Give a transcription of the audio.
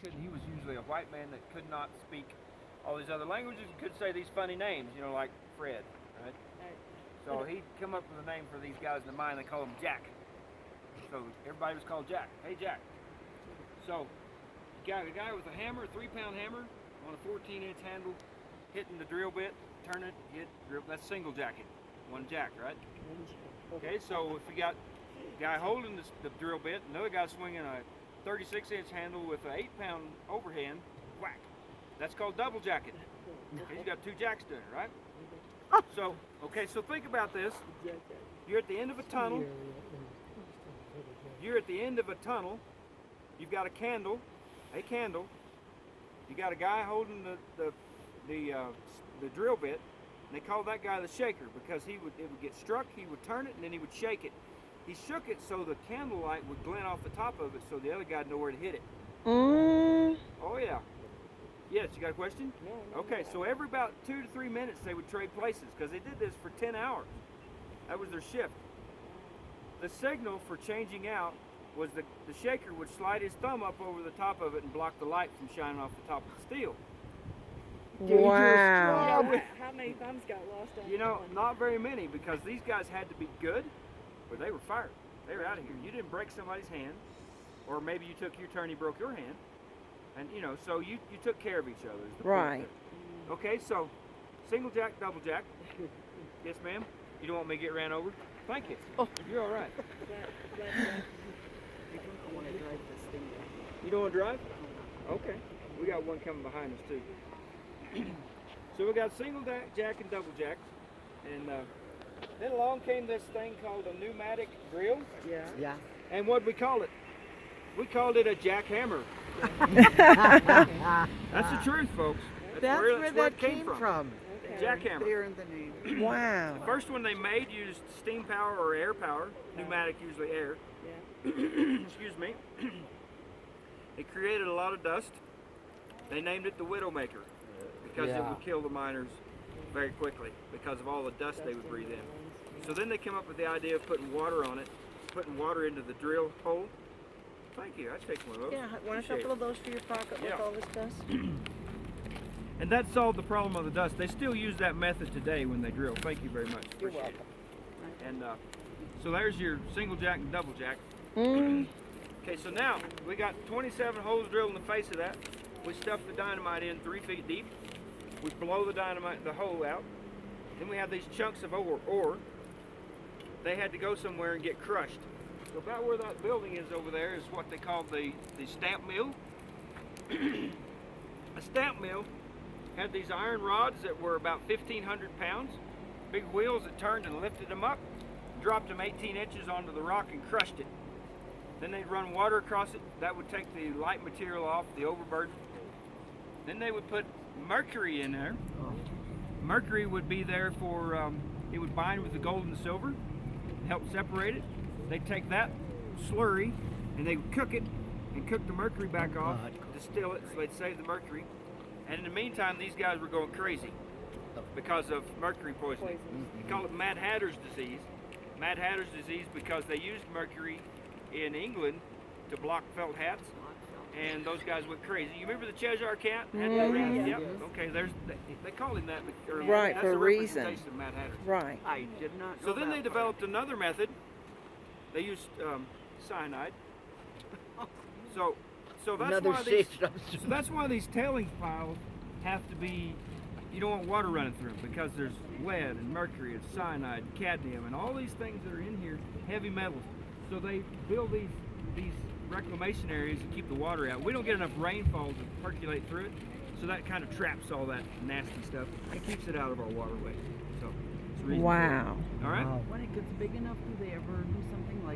couldn't. He was usually a white man that could not speak all these other languages and could say these funny names, you know, like Fred, right? So he'd come up with a name for these guys in the mine. They call him Jack. So everybody was called Jack. Hey, Jack. So you got a guy with a hammer, a 3-pound hammer on a 14-inch handle, hitting the drill bit, turn it, hit, drill. That's single jacking. One jack, right? Okay, so if you got a guy holding the drill bit, another guy swinging a 36-inch handle with an 8-pound overhand, whack. That's called double jacking. Okay, you got 2 jacks doing it, right? So, okay, so think about this. You're at the end of a tunnel. You're at the end of a tunnel. You've got a candle. You got a guy holding the drill bit. And they call that guy the shaker because it would get struck, he would turn it, and then he would shake it. He shook it so the candlelight would glint off the top of it so the other guy would know where to hit it. Oh, yeah. Yes, you got a question? No. Okay, so every about 2 to 3 minutes they would trade places because they did this for 10 hours. That was their shift. The signal for changing out was the shaker would slide his thumb up over the top of it and block the light from shining off the top of the steel. Wow. How many thumbs got lost on You know, that one? not very many because these guys had to be good or they were fired. They were out of here. You didn't break somebody's hand, or maybe you took your turn, he broke your hand. And you know, so you took care of each other. Is the point Right. there. Okay, so single jack, double jack. Yes, ma'am. You don't want me to get ran over? Thank you. Oh, you're all right. I want to drive this thing. You don't want to drive? Okay. We got one coming behind us too. So we got single jack and double jack, and then along came this thing called a pneumatic drill. Yeah. And what'd we call it? We called it a jackhammer. That's the truth, folks. That's where it that came came from. Jackhammer. Clear in the name. Wow. The first one they made used steam power or air power. Pneumatic, usually air. Yeah. Excuse me. It created a lot of dust. They named it the Widowmaker because it would kill the miners very quickly because of all the dust they would breathe in. So then they came up with the idea of putting water on it, putting water into the drill hole. Thank you. I'd take one of those. Yeah, want a Appreciate couple of those for your pocket with Yeah. all this dust? And that solved the problem of the dust. They still use that method today when they drill. Thank you very much. You're Appreciate welcome. it. And so there's your single jack and double jack. Okay, so now we got 27 holes drilled in the face of that. We stuff the dynamite in 3 feet deep. We blow the hole out. Then we have these chunks of ore. They had to go somewhere and get crushed. So about where that building is over there is what they call the stamp mill. A stamp mill had these iron rods that were about 1,500 pounds, big wheels that turned and lifted them up, dropped them 18 inches onto the rock and crushed it. Then they'd run water across it. That would take the light material off, the overburden. Then they would put mercury in there. Mercury would be there for, it would bind with the gold and silver, help separate it. They'd take that slurry and they would cook it and cook the mercury back off, distill it, so they'd save the mercury. And in the meantime, these guys were going crazy because of mercury poisoning. They call it Mad Hatter's disease. Mad Hatter's disease because they used mercury in England to block felt hats, and those guys went crazy. You remember the Cheshire Cat? Yep. Okay, they call him that. Right, that's for a the reason. representation of Mad Hatter. Right. I did not know So then that they part. developed another method. They used cyanide. So that's why these tailings piles have to be. You don't want water running through them because there's lead and mercury and cyanide and cadmium and all these things that are in here, heavy metals. So they build these reclamation areas to keep the water out. We don't get enough rainfall to percolate through it, so that kind of traps all that nasty stuff and keeps it out of our waterway. So it's a reason for it. Wow. All right. When it gets big enough, do they ever do something like